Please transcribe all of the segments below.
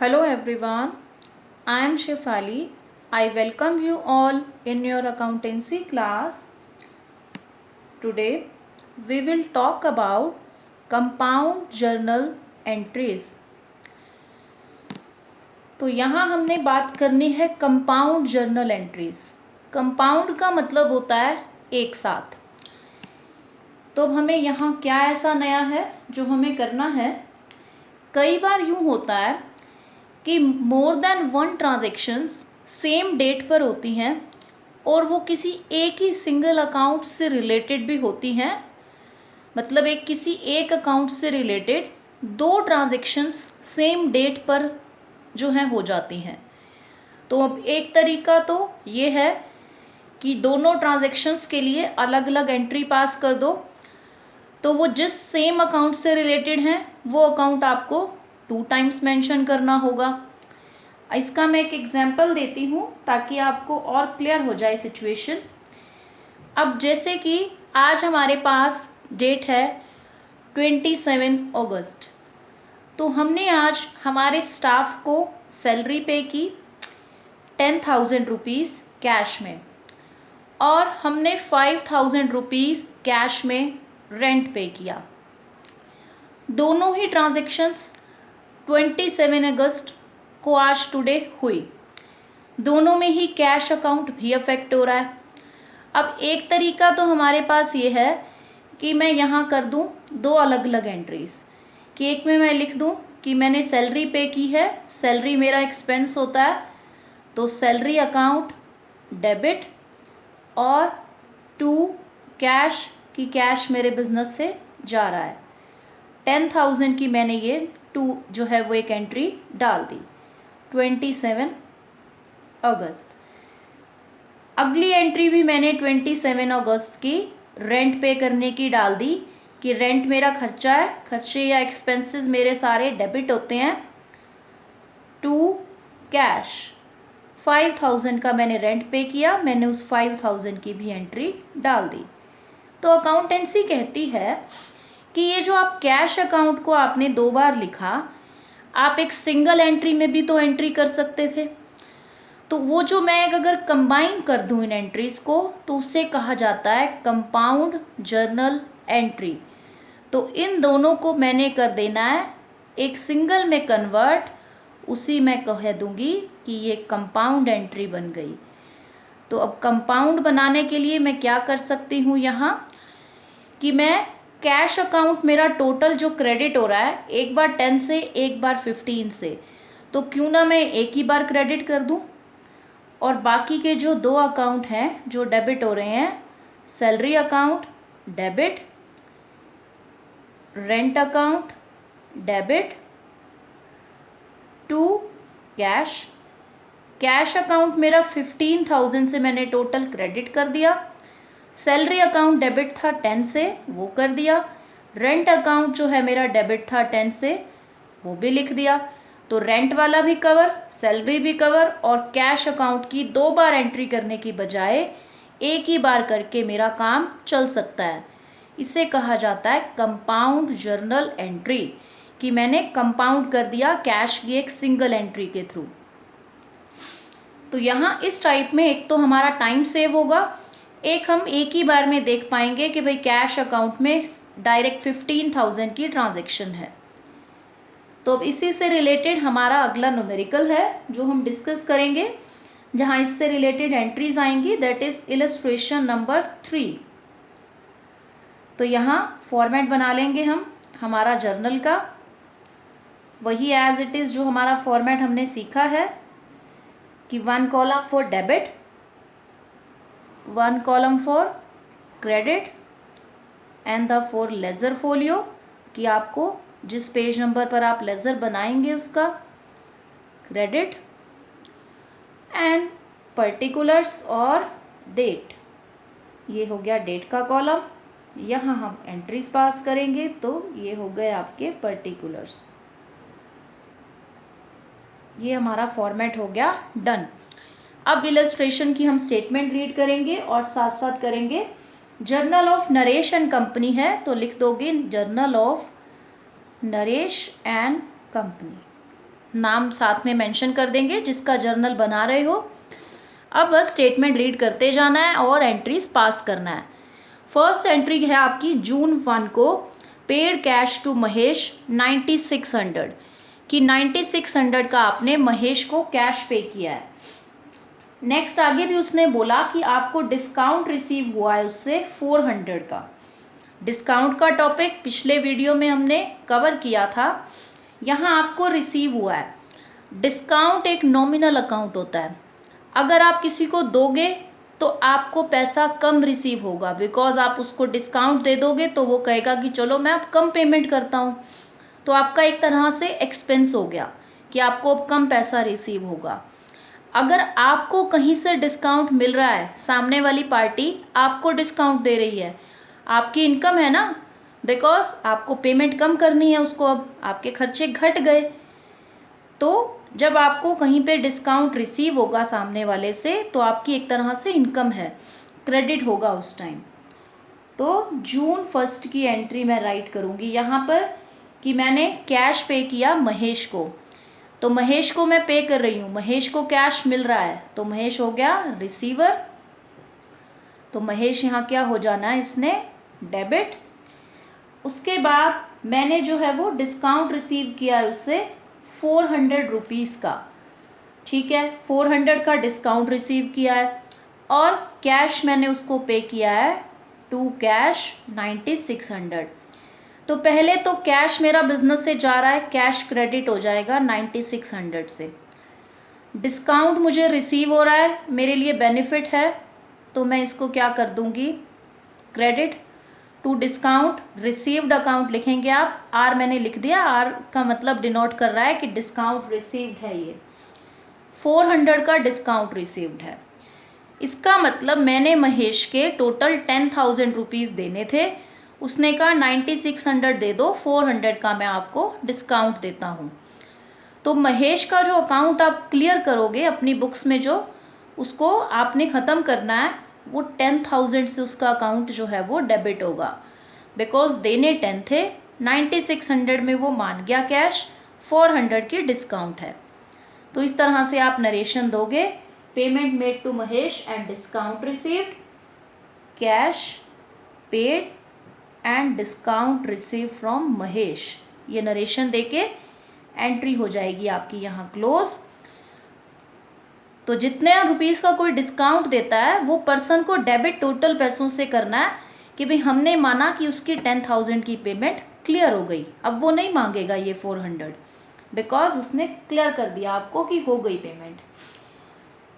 Hello everyone, I am Shefali. I welcome you all in your accountancy class. Today we will talk about compound journal entries. तो यहाँ हमने बात करनी है compound journal entries. Compound का मतलब होता है एक साथ। तो हमें यहाँ क्या ऐसा नया है जो हमें करना है। कई बार यूँ होता है कि more than one transactions same date पर होती हैं और वो किसी एक ही सिंगल अकाउंट से रिलेटेड भी होती हैं। मतलब किसी एक अकाउंट से रिलेटेड दो ट्रांजेक्शन्स सेम डेट पर जो हैं हो जाती हैं। तो अब एक तरीका तो ये है कि दोनों ट्रांजेक्शन्स के लिए अलग अलग एंट्री पास कर दो। तो वो जिस सेम अकाउंट से रिलेटेड हैं वो अकाउंट आपको 2 टाइम्स मेंशन करना होगा। इसका मैं एक एग्जांपल देती हूँ ताकि आपको और क्लियर हो जाए सिचुएशन। अब जैसे कि आज हमारे पास डेट है 27 अगस्त। तो हमने आज हमारे स्टाफ को सैलरी पे की 10,000 रुपीज़ कैश में और हमने 5,000 रुपीज़ कैश में रेंट पे किया। दोनों ही ट्रांजेक्शन्स 27 अगस्त को आज टुडे हुई। दोनों में ही कैश अकाउंट भी अफेक्ट हो रहा है। अब एक तरीका तो हमारे पास ये है कि मैं यहाँ कर दूँ दो अलग अलग एंट्रीज़ कि एक में मैं लिख दूँ कि मैंने सैलरी पे की है, सैलरी मेरा एक्सपेंस होता है तो सैलरी अकाउंट डेबिट, और टू कैश की कैश मेरे बिजनेस से जा रहा है। 10,000 की मैंने ये टू जो है वो एक एंट्री डाल दी 27 अगस्त। अगली एंट्री भी मैंने 27 अगस्त की रेंट पे करने की डाल दी कि रेंट मेरा खर्चा है, खर्चे या एक्सपेंसेस मेरे सारे डेबिट होते हैं। टू कैश 5,000 का मैंने रेंट पे किया, मैंने उस 5,000 की भी एंट्री डाल दी। तो अकाउंटेंसी कहती है कि ये जो आप कैश अकाउंट को आपने 2 बार लिखा, आप एक सिंगल एंट्री में भी तो एंट्री कर सकते थे। तो वो जो मैं अगर कंबाइन कर दूं इन एंट्रीज़ को तो उसे कहा जाता है कंपाउंड जर्नल एंट्री। तो इन दोनों को मैंने कर देना है एक सिंगल में कन्वर्ट, उसी में कह दूंगी कि ये कंपाउंड एंट्री बन गई। तो अब कंपाउंड बनाने के लिए मैं क्या कर सकती हूँ यहाँ कि मैं कैश अकाउंट मेरा टोटल जो क्रेडिट हो रहा है एक बार 10 से एक बार 15 से, तो क्यों ना मैं एक ही बार क्रेडिट कर दूँ और बाकी के जो दो अकाउंट हैं जो डेबिट हो रहे हैं, salary account debit, rent account debit, to cash, cash account मेरा 15,000 से मैंने टोटल क्रेडिट कर दिया, सैलरी अकाउंट डेबिट था 10 से वो कर दिया, रेंट अकाउंट जो है मेरा डेबिट था 10 से वो भी लिख दिया। तो रेंट वाला भी कवर, सैलरी भी कवर और कैश अकाउंट की 2 बार एंट्री करने की बजाय एक ही बार करके मेरा काम चल सकता है। इसे कहा जाता है कंपाउंड जर्नल एंट्री कि मैंने कंपाउंड कर दिया कैश की एक सिंगल एंट्री के थ्रू। तो यहाँ इस टाइप में एक तो हमारा टाइम सेव होगा, एक हम एक ही बार में देख पाएंगे कि भाई कैश अकाउंट में डायरेक्ट 15,000 की ट्रांजैक्शन है। तो अब इसी से रिलेटेड हमारा अगला न्यूमेरिकल है जो हम डिस्कस करेंगे, जहाँ इससे रिलेटेड एंट्रीज आएंगी, दैट इज इलस्ट्रेशन नंबर 3। तो यहाँ फॉर्मेट बना लेंगे हम हमारा जर्नल का, वही एज इट इज़ जो हमारा फॉर्मेट हमने सीखा है कि 1 column for debit, 1 column for credit and the for ledger folio, कि आपको जिस पेज नंबर पर आप लेजर बनाएंगे उसका क्रेडिट, एंड पर्टिकुलर्स और डेट, ये हो गया डेट का कॉलम। यहाँ हम एंट्रीज पास करेंगे तो ये हो गए आपके पर्टिकुलर्स। ये हमारा फॉर्मेट हो गया डन। अब इलस्ट्रेशन की हम स्टेटमेंट रीड करेंगे और साथ साथ करेंगे journal of Naresh and company है तो लिख दोगे journal of Naresh and company. नाम साथ में मेंशन कर देंगे जिसका जर्नल बना रहे हो। अब बस स्टेटमेंट रीड करते जाना है और एंट्रीज पास करना है। फर्स्ट एंट्री है आपकी जून 1 को पेड कैश टू महेश 9600 कि 9600 का आपने महेश को कैश पे किया है। नेक्स्ट आगे भी उसने बोला कि आपको डिस्काउंट रिसीव हुआ है उससे 400 का। डिस्काउंट का टॉपिक पिछले वीडियो में हमने कवर किया था। यहाँ आपको रिसीव हुआ है। डिस्काउंट एक नॉमिनल अकाउंट होता है। अगर आप किसी को दोगे तो आपको पैसा कम रिसीव होगा, बिकॉज आप उसको डिस्काउंट दे दोगे तो वो कहेगा कि चलो मैं अब कम पेमेंट करता हूँ, तो आपका एक तरह से एक्सपेंस हो गया कि आपको अब कम पैसा रिसीव होगा। अगर आपको कहीं से डिस्काउंट मिल रहा है, सामने वाली पार्टी आपको डिस्काउंट दे रही है, आपकी इनकम है ना, बिकॉज आपको पेमेंट कम करनी है उसको, अब आपके खर्चे घट गए। तो जब आपको कहीं पे डिस्काउंट रिसीव होगा सामने वाले से तो आपकी एक तरह से इनकम है, क्रेडिट होगा उस टाइम। तो जून 1 की एंट्री मैं राइट करूँगी यहाँ पर कि मैंने कैश पे किया महेश को, तो महेश को मैं पे कर रही हूँ, महेश को कैश मिल रहा है, तो महेश हो गया रिसीवर। तो महेश यहाँ क्या हो जाना है, इसने डेबिट। उसके बाद मैंने जो है वो डिस्काउंट रिसीव किया है उससे 400 रुपीज़ का, ठीक है, 400 का डिस्काउंट रिसीव किया है और कैश मैंने उसको पे किया है टू कैश 9600। तो पहले तो कैश मेरा बिजनेस से जा रहा है, कैश क्रेडिट हो जाएगा 9600 से। डिस्काउंट मुझे रिसीव हो रहा है, मेरे लिए बेनिफिट है, तो मैं इसको क्या कर दूंगी, credit to discount received account लिखेंगे आप। आर मैंने लिख दिया, आर का मतलब डिनोट कर रहा है कि डिस्काउंट रिसीव्ड है। ये 400 का डिस्काउंट रिसीव्ड है, इसका मतलब मैंने महेश के टोटल 10,000 रुपीज़ देने थे, उसने कहा 9600 दे दो, 400 का मैं आपको डिस्काउंट देता हूँ। तो महेश का जो अकाउंट आप क्लियर करोगे अपनी बुक्स में, जो उसको आपने ख़त्म करना है, वो 10,000 से उसका अकाउंट जो है वो डेबिट होगा, बिकॉज देने 10 थे, 9600 में वो मान गया कैश, 400 की डिस्काउंट है। तो इस तरह से आप नरेशन दोगे, payment made to Mahesh and discount received, cash paid and discount receive from Mahesh. ये नरेशन देके एंट्री हो जाएगी आपकी यहाँ क्लोज। तो जितने रुपीज़ का कोई डिस्काउंट देता है वो पर्सन को डेबिट टोटल पैसों से करना है कि भाई हमने माना कि उसकी 10,000 की पेमेंट क्लियर हो गई, अब वो नहीं मांगेगा ये 400, बिकॉज उसने क्लियर कर दिया आपको कि हो गई पेमेंट।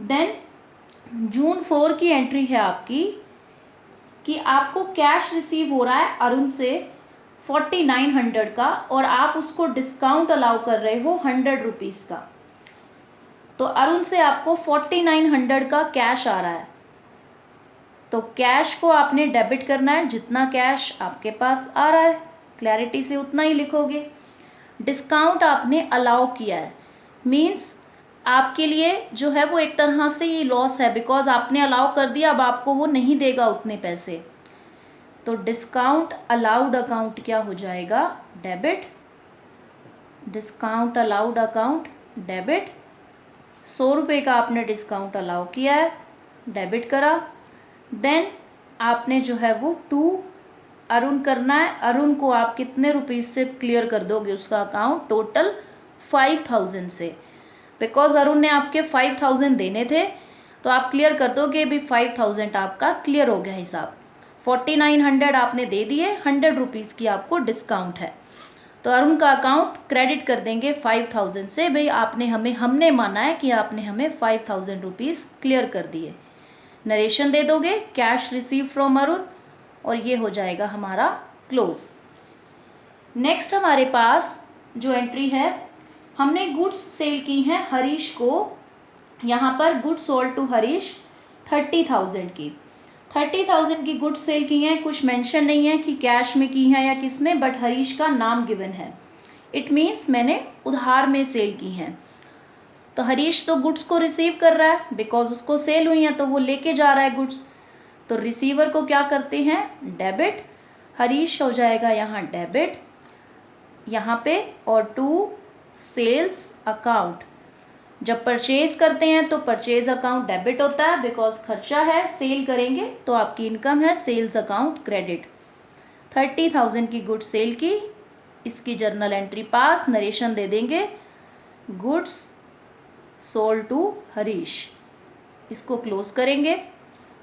देन जून 4 की एंट्री है आपकी कि आपको कैश रिसीव हो रहा है अरुण से 4900 का और आप उसको डिस्काउंट अलाउ कर रहे हो 100 रुपीज़ का। तो अरुण से आपको 4900 का कैश आ रहा है, तो कैश को आपने डेबिट करना है, जितना कैश आपके पास आ रहा है क्लैरिटी से उतना ही लिखोगे। डिस्काउंट आपने अलाउ किया है, मीन्स आपके लिए जो है वो एक तरह से ये लॉस है, बिकॉज आपने अलाउ कर दिया, अब आपको वो नहीं देगा उतने पैसे। तो डिस्काउंट अलाउड अकाउंट क्या हो जाएगा, debit. Discount allowed account debit, 100 रुपये का आपने डिस्काउंट अलाउ किया है, डेबिट करा। देन आपने जो है वो टू अरुण करना है, अरुण को आप कितने रुपीज़ से क्लियर कर दोगे उसका अकाउंट, टोटल 5000 से, बिकॉज अरुण ने आपके 5000 देने थे, तो आप क्लियर कर दोगे भी 5000 आपका क्लियर हो गया हिसाब। 4900 आपने दे दिए, 100 रुपीज़ की आपको डिस्काउंट है, तो अरुण का अकाउंट क्रेडिट कर देंगे 5000 से, भाई आपने हमने माना है कि आपने हमें 5000 रुपीज़ क्लियर कर दिए। नरेशन दे दोगे, कैश रिसीव फ्रॉम अरुण, और ये हो जाएगा हमारा क्लोज। नेक्स्ट हमारे पास जो एंट्री है, हमने गुड्स सेल की हैं हरीश को, यहाँ पर गुड्स सोल्ड टू हरीश 30,000 की, 30,000 की गुड्स सेल की हैं, कुछ मेंशन नहीं है कि कैश में की हैं या किस में, बट हरीश का नाम गिवन है, इट मीन्स मैंने उधार में सेल की हैं। तो हरीश तो गुड्स को रिसीव कर रहा है, बिकॉज उसको सेल हुई हैं तो वो लेके जा रहा है गुड्स, तो रिसीवर को क्या करते हैं, डेबिट। हरीश हो जाएगा यहाँ डेबिट यहाँ पे, और टू सेल्स अकाउंट। जब परचेज करते हैं तो परचेज अकाउंट डेबिट होता है, बिकॉज खर्चा है, सेल करेंगे तो आपकी इनकम है, सेल्स अकाउंट क्रेडिट। 30,000 की गुड्स सेल की, इसकी जर्नल एंट्री पास, नरेशन दे देंगे, गुड्स सोल्ड टू हरीश, इसको क्लोज करेंगे।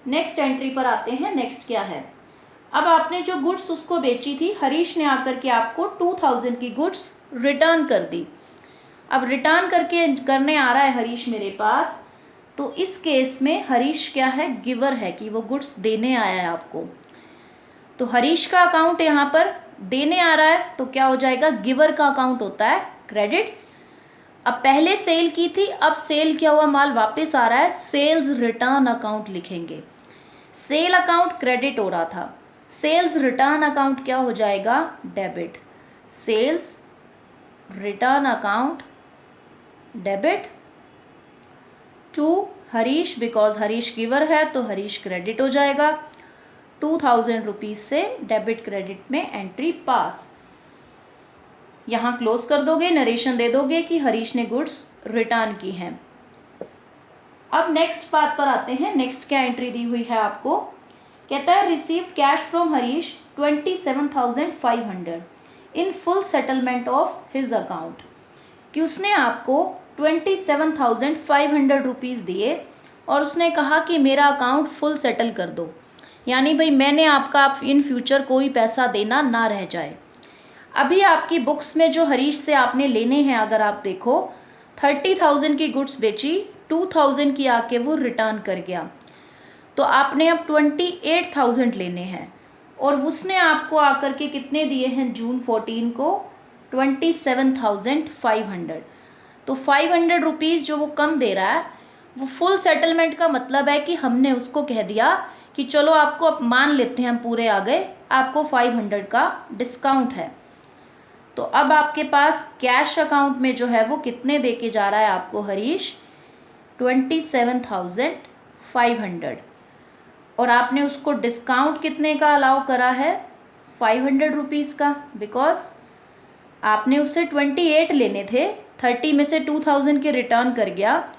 नेक्स्ट एंट्री पर आते हैं। नेक्स्ट क्या है, अब आपने जो गुड्स उसको बेची थी, हरीश ने आकर के आपको 2,000 की गुड्स रिटर्न कर दी। अब रिटर्न करने आ रहा है हरीश मेरे पास, तो इस केस में हरीश क्या है, गिवर है, कि वो गुड्स देने आया है आपको। तो हरीश का अकाउंट यहाँ पर देने आ रहा है, तो क्या हो जाएगा, गिवर का अकाउंट होता है क्रेडिट। अब पहले सेल की थी, अब सेल किया हुआ माल वापस आ रहा है, सेल्स रिटर्न अकाउंट लिखेंगे। सेल अकाउंट क्रेडिट हो रहा था, सेल्स रिटर्न अकाउंट क्या हो जाएगा, debit. Sales return account debit to Harish, because Harish giver है तो हरीश क्रेडिट हो जाएगा। 2,000 रुपीज से डेबिट क्रेडिट में एंट्री पास। यहाँ क्लोज कर दोगे, नरेशन दे दोगे कि हरीश ने गुड्स रिटर्न की हैं। अब नेक्स्ट बात पर आते हैं। नेक्स्ट क्या एंट्री दी हुई है आपको, कहता है receive cash from Harish 27,500 in full settlement of his account, कि उसने आपको 27,500 रुपीज़ दिए और उसने कहा कि मेरा अकाउंट फुल सेटल कर दो, यानी भाई मैंने आपका इन फ्यूचर कोई पैसा देना ना रह जाए। अभी आपकी बुक्स में जो हरीश से आपने लेने हैं, अगर आप देखो 30,000 की गुड्स बेची, 2,000 की आके वो रिटर्न कर गया, तो आपने अब 28,000 लेने हैं, और उसने आपको आकर के कितने दिए हैं जून 14 को, 27,500। तो 500 रुपीज़ जो वो कम दे रहा है, वो फुल सेटलमेंट का मतलब है कि हमने उसको कह दिया कि चलो आपको अब मान लेते हैं हम पूरे आ गए, आपको 500 का डिस्काउंट है। तो अब आपके पास कैश अकाउंट में जो है वो कितने दे के जा रहा है आपको हरीश, 27,500, और आपने उसको डिस्काउंट कितने का अलाउ करा है, 500 रुपीज़ का, बिकॉज आपने उससे 28 लेने थे, 30 में से 2,000 के रिटर्न कर गया,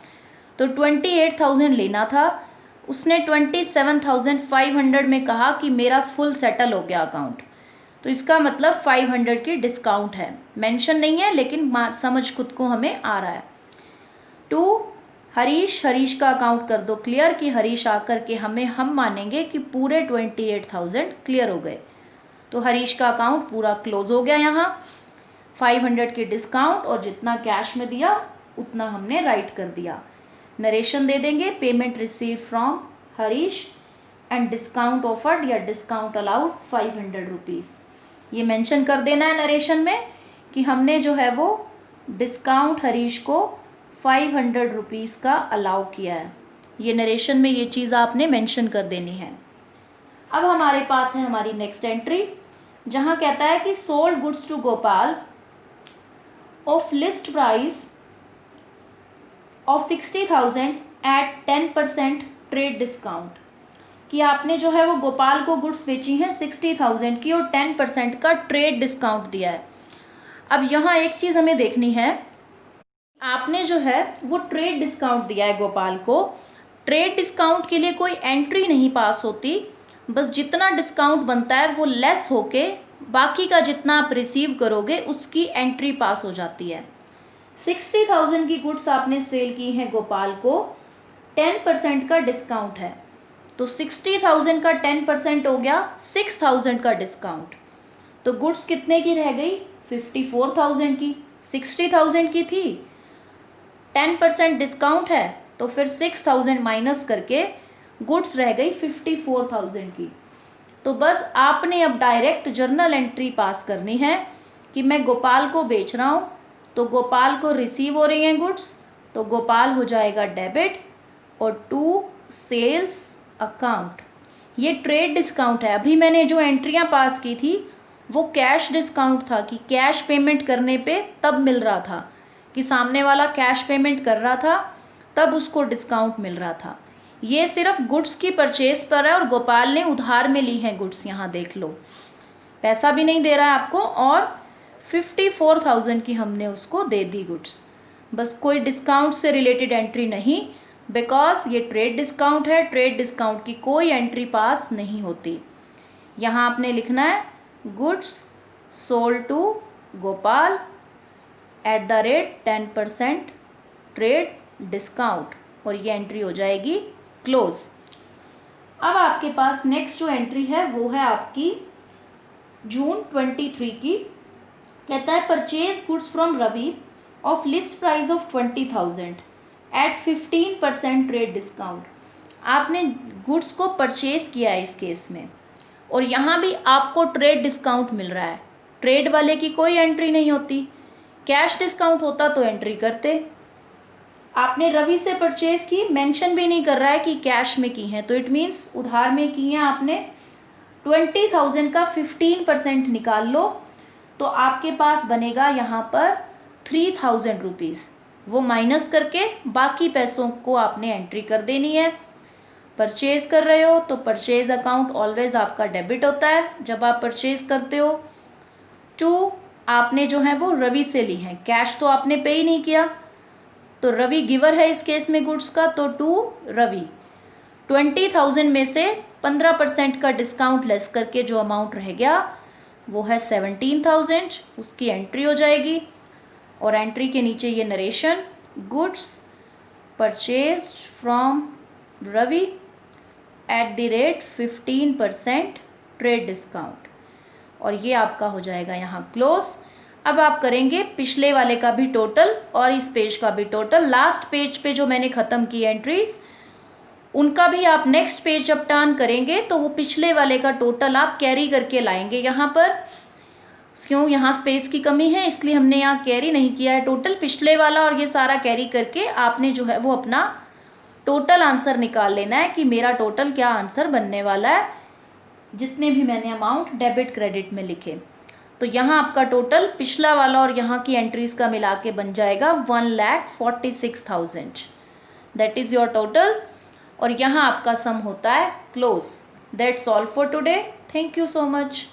तो 28,000 लेना था। उसने 27,500 में कहा कि मेरा फुल सेटल हो गया अकाउंट, तो इसका मतलब 500 की डिस्काउंट है। मेंशन नहीं है लेकिन समझ खुद को हमें आ रहा है। टू हरीश, हरीश का अकाउंट कर दो क्लियर, कि हरीश आकर के हम मानेंगे कि पूरे 28,000 क्लियर हो गए। तो हरीश का अकाउंट पूरा क्लोज हो गया। यहाँ 500 के डिस्काउंट और जितना कैश में दिया उतना हमने राइट कर दिया। नरेशन दे देंगे, payment receive from Harish and discount offered या डिस्काउंट अलाउड 500 रुपीज़। ये मेंशन कर देना है नरेशन में कि हमने जो है वो डिस्काउंट हरीश को 500 रुपीज़ का अलाउ किया है। ये नरेशन में ये चीज़ आपने मेंशन कर देनी है। अब हमारे पास है हमारी नेक्स्ट एंट्री, जहाँ कहता है कि sold goods to Gopal of list price of 60,000 at 10% trade discount, कि आपने जो है वो गोपाल को गुड्स बेची हैं 60,000 की और 10% का ट्रेड डिस्काउंट दिया है। अब यहाँ एक चीज़ हमें देखनी है, आपने जो है वो ट्रेड डिस्काउंट दिया है गोपाल को। ट्रेड डिस्काउंट के लिए कोई एंट्री नहीं पास होती, बस जितना डिस्काउंट बनता है वो लेस होके बाकी का जितना आप रिसीव करोगे उसकी एंट्री पास हो जाती है। 60,000 की गुड्स आपने सेल की हैं गोपाल को, 10% का डिस्काउंट है, तो 60,000 का 10% हो गया 6,000 का डिस्काउंट, तो गुड्स कितने की रह गई, 54,000 की। 60,000 की थी, 10% डिस्काउंट है, तो फिर 6,000 माइनस करके गुड्स रह गई 54,000 की। तो बस आपने अब डायरेक्ट जर्नल एंट्री पास करनी है कि मैं गोपाल को बेच रहा हूँ, तो गोपाल को रिसीव हो रही हैं गुड्स, तो गोपाल हो जाएगा डेबिट, और टू सेल्स अकाउंट ये ट्रेड डिस्काउंट है। अभी मैंने जो एंट्रियाँ पास की थी वो कैश डिस्काउंट था, कि कैश पेमेंट करने पे तब मिल रहा था, कि सामने वाला कैश पेमेंट कर रहा था तब उसको डिस्काउंट मिल रहा था। ये सिर्फ गुड्स की परचेज पर है, और गोपाल ने उधार में ली हैं गुड्स, यहाँ देख लो, पैसा भी नहीं दे रहा है आपको और 54,000 की हमने उसको दे दी गुड्स। बस कोई डिस्काउंट से रिलेटेड एंट्री नहीं, बिकॉज ये ट्रेड डिस्काउंट है, ट्रेड डिस्काउंट की कोई एंट्री पास नहीं होती। यहाँ आपने लिखना है goods sold to Gopal at the rate 10% trade discount, और ये एंट्री हो जाएगी क्लोज। अब आपके पास नेक्स्ट जो एंट्री है वो है आपकी जून 23 की। कहता है purchase goods from Ravi of list price of 20,000 at 15% trade discount. आपने गुड्स को परचेज किया है इस केस में, और यहाँ भी आपको ट्रेड डिस्काउंट मिल रहा है। ट्रेड वाले की कोई एंट्री नहीं होती, कैश डिस्काउंट होता तो एंट्री करते। आपने रवि से परचेज की, मेंशन भी नहीं कर रहा है कि कैश में की हैं, तो इट मीन्स उधार में की हैं आपने। 20,000 का 15% निकाल लो तो आपके पास बनेगा यहाँ पर 3,000 रुपीज़। वो माइनस करके बाकी पैसों को आपने एंट्री कर देनी है। परचेज कर रहे हो तो परचेज अकाउंट ऑलवेज आपका डेबिट होता है जब आप परचेज करते हो। 2 आपने जो है वो रवि से ली है, कैश तो आपने पे ही नहीं किया, तो रवि गिवर है इस केस में गुड्स का, तो 2 रवि। 20,000 में से 15% का डिस्काउंट लेस करके जो अमाउंट रह गया वो है 17,000, उसकी एंट्री हो जाएगी। और एंट्री के नीचे ये narration, goods purchase from Ravi at the rate 15% trade discount, और ये आपका हो जाएगा यहाँ क्लोज। अब आप करेंगे पिछले वाले का भी टोटल और इस पेज का भी टोटल। लास्ट पेज पे जो मैंने ख़त्म की एंट्रीज उनका भी आप नेक्स्ट पेज जब टर्न करेंगे तो वो पिछले वाले का टोटल आप कैरी करके लाएंगे। यहाँ पर क्यों, यहाँ स्पेस की कमी है इसलिए हमने यहाँ कैरी नहीं किया है टोटल। पिछले वाला और ये सारा कैरी करके आपने जो है वो अपना टोटल आंसर निकाल लेना है कि मेरा टोटल क्या आंसर बनने वाला है, जितने भी मैंने अमाउंट डेबिट क्रेडिट में लिखे। तो यहाँ आपका टोटल पिछला वाला और यहाँ की एंट्रीज का मिला के बन जाएगा 1,46,000। दैट इज़ योर टोटल, और यहाँ आपका सम होता है close. That's all for today. Thank you so much.